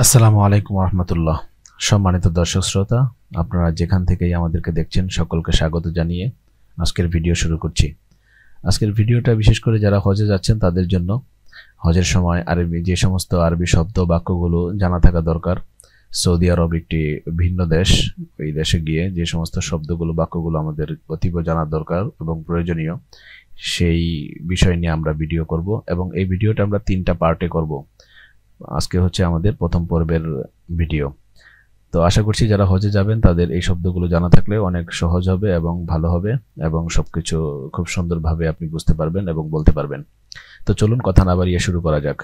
আসসালামু আলাইকুম রহমতুল্লাহ। সম্মানিত দর্শক শ্রোতা, আপনারা যেখান থেকেই আমাদেরকে দেখছেন সকলকে স্বাগত জানিয়ে আজকের ভিডিও শুরু করছি। আজকের ভিডিওটা বিশেষ করে যারা হজে যাচ্ছেন তাদের জন্য। হজের সময় যে সমস্ত আরবি শব্দ বাক্যগুলো জানা থাকা দরকার। সৌদি আরব একটি ভিন্ন দেশ, এই দেশে গিয়ে যে সমস্ত শব্দগুলো বাক্যগুলো আমাদের অতীব জানা দরকার এবং প্রয়োজনীয়, সেই বিষয় নিয়ে আমরা ভিডিও করব এবং এই ভিডিওটা আমরা 3টা পার্টে করব। আজকে হচ্ছে আমাদের প্রথম পর্বের ভিডিও। তো আশা করছি যারা হজে যাবেন তাদের এই শব্দগুলো জানা থাকলে অনেক সহজ হবে এবং ভালো হবে এবং সবকিছু খুব সুন্দরভাবে আপনি বুঝতে পারবেন এবং বলতে পারবেন। তো চলুন কথা না বাড়িয়ে শুরু করা যাক।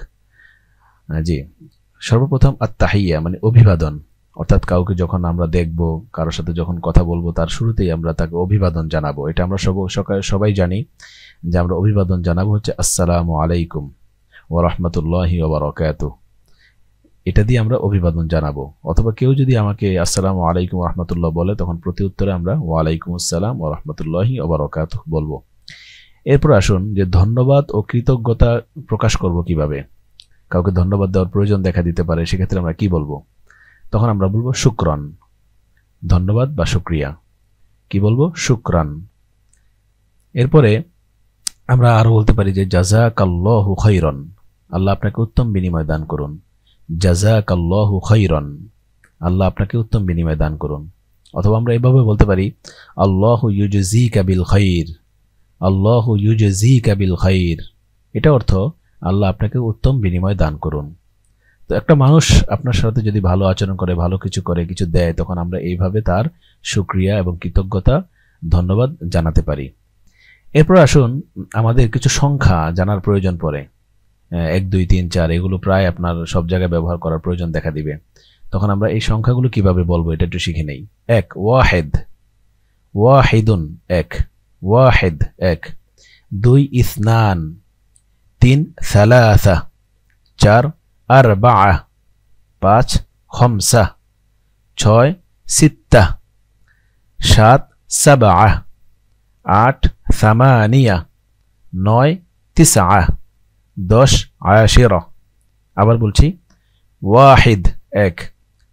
জি, সর্বপ্রথম আত-তাহিয়া মানে অভিবাদন, অর্থাৎ কাউকে যখন আমরা দেখব, কারোর সাথে যখন কথা বলবো তার শুরুতেই আমরা তাকে অভিবাদন জানাবো। এটা আমরা সবাই জানি যে আমরা অভিবাদন জানাবো হচ্ছে আসসালামু আলাইকুম ওয়া রাহমাতুল্লাহি ওয়া বারাকাতুহু। এটা দিয়ে আমরা অভিবাদন জানাবো। অথবা কেউ যদি আমাকে আসসালামু আলাইকুম ওয়া রাহমাতুল্লাহ বলে, তখন প্রতি উত্তরে আমরা ওয়া আলাইকুম আসসালাম ওয়া রাহমাতুল্লাহি ওয়া বারাকাতুহু বলবো। এরপর আসুন যে ধন্যবাদ ও কৃতজ্ঞতা প্রকাশ করব কিভাবে। কাউকে ধন্যবাদ দেওয়ার প্রয়োজন দেখা দিতে পারে, সেক্ষেত্রে আমরা কি বলবো? তখন আমরা বলবো শুকরান। ধন্যবাদ বা শুকরিয়া। কি বলবো? শুকরান। এরপরে আমরা আরো বলতে পারি যে জাযাকাল্লাহু খাইরান। আল্লাহ আপনাকে উত্তম বিনিময় দান করুন। জাযাকাল্লাহু খাইরান। আল্লাহ আপনাকে উত্তম বিনিময় দান করুন। অথবা আমরা এভাবে বলতে পারি আল্লাহু ইউজজিকা বিল খাইর। আল্লাহু ইউজজিকা বিল খাইর। এটা অর্থ আল্লাহ আপনাকে উত্তম বিনিময় দান করুন। তো একটা মানুষ আপনার সাথে যদি ভালো আচরণ করে, ভালো কিছু করে, কিছু দেয়, তখন আমরা এইভাবে তার শুকরিয়া এবং কৃতজ্ঞতা, ধন্যবাদ জানাতে পারি। এরপর আসুন আমাদের কিছু সংখ্যা জানার প্রয়োজন পড়ে। 1 2 3 4 এগুলো প্রায় আপনার সব জায়গায় ব্যবহার করার প্রয়োজন দেখা দিবে। তখন আমরা এই সংখ্যাগুলো কিভাবে বলবো এটা একটু শিখে নেই। 1 ওয়াহিদ, ওয়াহিদুন 1, ওয়াহিদ 1। 2 ইসনান, 3 সালাসা, 4 আরবাআ, 5 খামসা, 6 সিত্তা, 7 সাবআ, 8 সামানিয়া, 9 তিসআ, 10 আশিরা। আবার বলছি, ওয়াহিদ 1,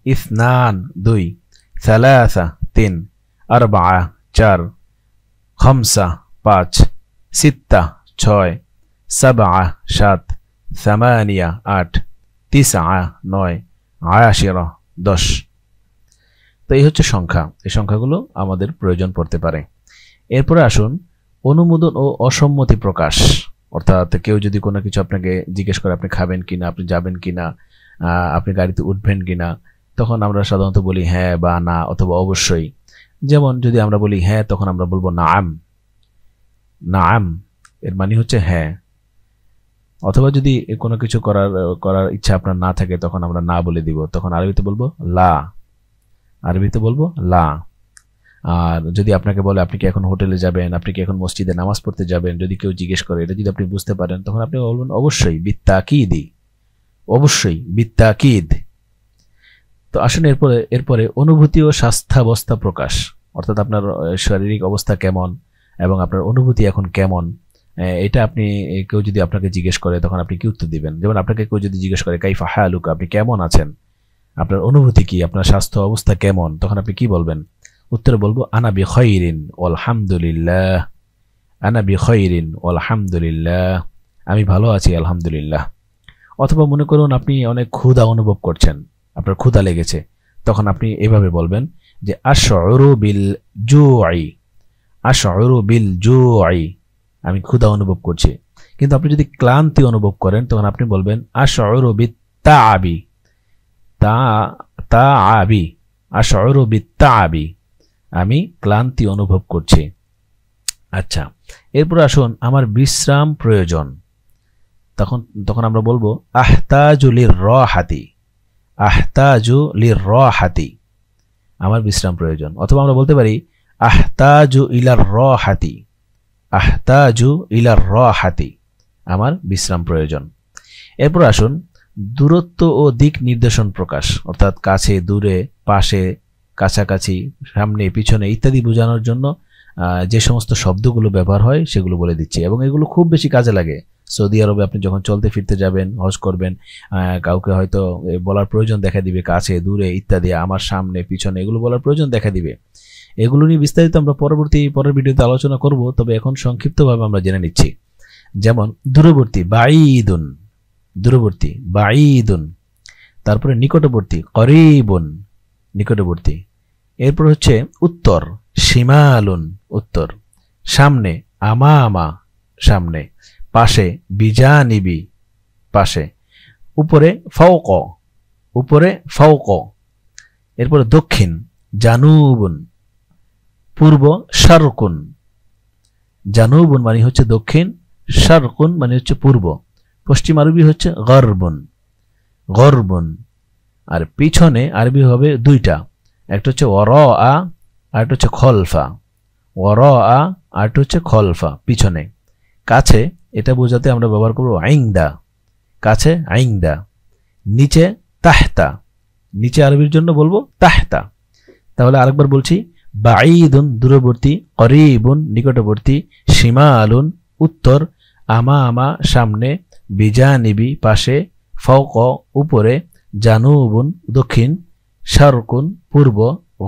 ইসনান 2, সালাসা 3, আরবাআ 4, খামসা 5, সিত্তা 6, সাবআ 7, সামানিয়া 8, তিসআ 9, আশিরা 10। তো এই হচ্ছে সংখ্যা। এই সংখ্যাগুলো আমাদের প্রয়োজন পড়তে পারে। এরপরে আসুন অনুমোদন ও অসম্মতি প্রকাশ। অর্থাৎ কেউ যদি কোনো কিছু আপনাকে জিজ্ঞেস করে আপনি খাবেন কিনা, আপনি যাবেন কিনা, আপনি গাড়িতে উঠবেন কিনা, তখন আমরা সাধারণত বলি হ্যাঁ বা না অথবা অবশ্যই। যেমন যদি আমরা বলি হ্যাঁ, তখন আমরা বলবো নাআম। নাআম এর মানে হচ্ছে হ্যাঁ। অথবা যদি কোনো কিছু করার ইচ্ছা আপনার না থাকে, তখন আমরা না বলে দিব। তখন আরবিতে বলবো লা। আরবিতে বলবো লা। আর যদি আপনাকে বলে আপনি কি এখন হোটেলে যাবেন, আপনি কি এখন মসজিদে নামাজ পড়তে যাবেন, যদি কেউ জিজ্ঞেস করে, এটা যদি আপনি বুঝতে পারেন, তখন আপনি বলবেন অবশ্যই, বিত্তাকিদি। অবশ্যই, বিত্তাকিদ। তো আসুন এরপরে অনুভূতি ও স্বাস্থ্যাবস্থা প্রকাশ। অর্থাৎ আপনার শারীরিক অবস্থা কেমন এবং আপনার অনুভূতি এখন কেমন, এটা আপনি কেউ যদি আপনাকে জিজ্ঞেস করে, তখন আপনি কি উত্তর দিবেন? যেমন আপনাকে কেউ যদি জিজ্ঞেস করে কাইফা হালুকা, আপনি কেমন আছেন, আপনার অনুভূতি কি, আপনার স্বাস্থ্য অবস্থা কেমন, তখন আপনি কি বলবেন? উত্তরে বলবো আনা বিখাইরিন আলহামদুলিল্লাহ। আনা বিখাইরিন আলহামদুলিল্লাহ। আমি ভালো আছি আলহামদুলিল্লাহ। অথবা মনে করুন আপনি অনেক ক্ষুধা অনুভব করছেন, আপনার ক্ষুধা লেগেছে, তখন আপনি এভাবে বলবেন যে আশউরু বিল জুই। আশউরু বিল জুই, আমি ক্ষুধা অনুভব করছি। কিন্তু আপনি যদি ক্লান্তি অনুভব করেন, তখন আপনি বলবেন আশউরু বিত্তাআবি। তাআবি, আশউরু বিত্তাআবি, আমি ক্লান্তি অনুভব করছি। আচ্ছা, এরপর আসুন আমার বিশ্রাম প্রয়োজন। তখন আমরা বলবো আহতাজু লিররাহাতি। আহতাজু লিররাহাতি, আমার বিশ্রাম প্রয়োজন। অথবা আমরা বলতে পারি আহতাজু ইলার রাহাতি। আহতাজু ইলার রাহাতি, আমার বিশ্রাম প্রয়োজন। এরপর আসুন দূরত্ব ও দিক নির্দেশন প্রকাশ। অর্থাৎ কাছে, দূরে, পাশে, কাছাকাছি, সামনে, পিছনে ইত্যাদি বোঝানোর জন্য যে সমস্ত শব্দগুলো ব্যবহার হয় সেগুলো বলে দিচ্ছি এবং এগুলো খুব বেশি কাজে লাগে। সৌদি আরবে আপনি যখন চলতে ফিরতে যাবেন, হজ করবেন, কাউকে হয়তো বলার প্রয়োজন দেখা দিবে, কাছে দূরে ইত্যাদি, আমার সামনে পিছনে, এগুলো বলার প্রয়োজন দেখা দিবে। এগুলো নিয়ে বিস্তারিত আমরা পরের ভিডিওতে আলোচনা করব, তবে এখন সংক্ষিপ্তভাবে আমরা জেনে নিচ্ছি। যেমন দূরবর্তী বাঈদুন, দূরবর্তী বাঈদুন, তারপরে নিকটবর্তী করিবুন, নিকটবর্তী। এরপর হচ্ছে উত্তর শিমালুন, উত্তর। সামনে আমামা, সামনে। পাশে বিজানিবি, পাশে। উপরে ফাওক, উপরে ফাওক। এরপরে দক্ষিণ জানুবুন, পূর্ব শারকুন। জানুবুন মানে হচ্ছে দক্ষিণ, শারকুন মানে হচ্ছে পূর্ব। পশ্চিম আরবি হচ্ছে গরবুন, গরবুন। আর পিছনে আরবি হবে দুইটা, একটা হচ্ছে ওয়ারা আর একটা হচ্ছে খলফা। ওয়ারা আর একটা হচ্ছে খলফা, পিছনে। কাছে এটা বোঝাতে আমরা ব্যবহার করব আইংদা, কাছে আইংদা। নিচে তাহতা, নিচে আরবির জন্য বলবো তাহতা। তাহলে আরেকবার বলছি, বাঈদুন দূরবর্তী, করিবুন নিকটবর্তী, শিমালুন উত্তর, আমামা সামনে, বিজানিবি পাশে, ফাওক উপরে, জানুবুন দক্ষিণ, শারকুন পূর্ব,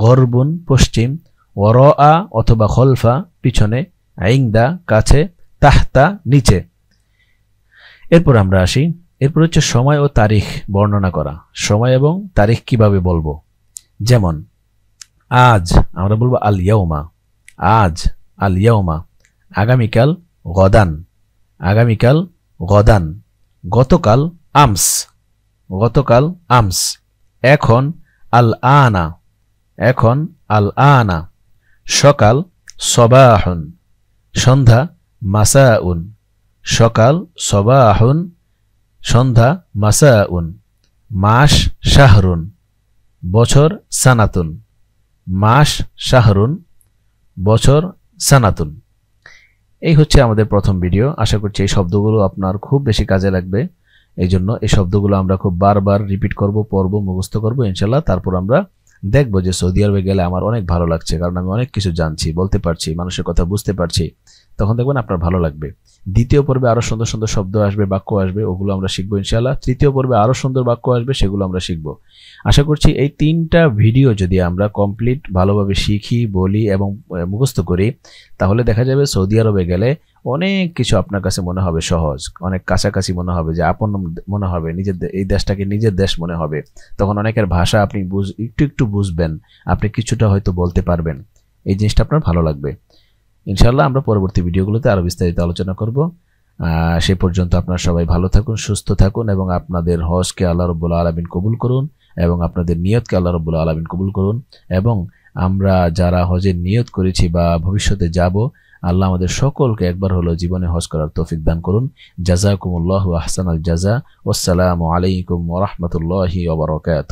গরবুন পশ্চিম, ওয়ারা অথবা খলফা পিছনে, আইংদা কাছে, তাহতা নিচে। এরপর আমরা আসি, এরপর হচ্ছে সময় ও তারিখ বর্ণনা করা। সময় এবং তারিখ কিভাবে বলবো। যেমন আজ আমরা বলবো আল ইয়াউমা, আজ আল ইয়াউমা। আগামীকাল গদান, আগামীকাল গদান। গতকাল আমস, গতকাল আমস। এখন আল আনা, এখন আল আনা। সকাল সবাহুন, সন্ধ্যা মাসাউন। সকাল সবাহুন, সন্ধ্যা মাসাউন। মাস শাহরুন, বছর সানাতুন। মাস শাহরুন, বছর সানাতুন। এই হচ্ছে আমাদের প্রথম ভিডিও। আশা করছি এই শব্দগুলো আপনার খুব বেশি কাজে লাগবে। এই জন্য এই শব্দগুলো আমরা খুব বারবার রিপিট করব, পড়ব, মুখস্থ করব ইনশাল্লাহ। তারপর আমরা দেখব যে সৌদি আরবে গেলে আমার অনেক ভালো লাগছে, কারণ আমি অনেক কিছু জানছি, বলতে পারছি, মানুষের কথা বুঝতে পারছি। তখন দেখবেন আপনার ভালো লাগবে। দ্বিতীয় পর্বে আরো সুন্দর সুন্দর শব্দ আসবে, বাক্য আসবে, ওগুলো আমরা শিখবো ইনশাল্লাহ। তৃতীয় পর্বে আরো সুন্দর বাক্য আসবে, সেগুলো আমরা শিখবো। আশা করছি এই 3টা ভিডিও যদি আমরা কমপ্লিট ভালোভাবে শিখি, বলি এবং মুখস্থ করি, তাহলে দেখা যাবে সৌদি আরবে গেলে অনেক কিছু আপনার কাছে মনে হবে সহজ, অনেক কাছাকাছি মনে হবে, যে আপন মনে হবে, নিজের এই দেশটাকে নিজের দেশ মনে হবে। তখন অনেকের ভাষা আপনি একটু একটু বুঝবেন, আপনি কিছুটা হয়তো বলতে পারবেন। এই জিনিসটা আপনার ভালো লাগবে ইনশাআল্লাহ। আমরা পরবর্তী ভিডিওগুলোতে আরো বিস্তারিত আলোচনা করব। সেই পর্যন্ত আপনারা সবাই ভালো থাকুন, সুস্থ থাকুন এবং আপনাদের হজকে আল্লাহ রাব্বুল আলামিন কবুল করুন এবং আপনাদের নিয়তকে আল্লাহ রাব্বুল আলামিন কবুল করুন। এবং আমরা যারা হজের নিয়ত করেছি বা ভবিষ্যতে যাব, আল্লাহ আমাদের সকলকে একবার হলো জীবনে হজ করার তৌফিক দান করুন। জাযাকুমুল্লাহু আহসানাল জাযা। ওয়াসসালামু আলাইকুম ওয়া রাহমাতুল্লাহি ওয়া বারাকাতুহু।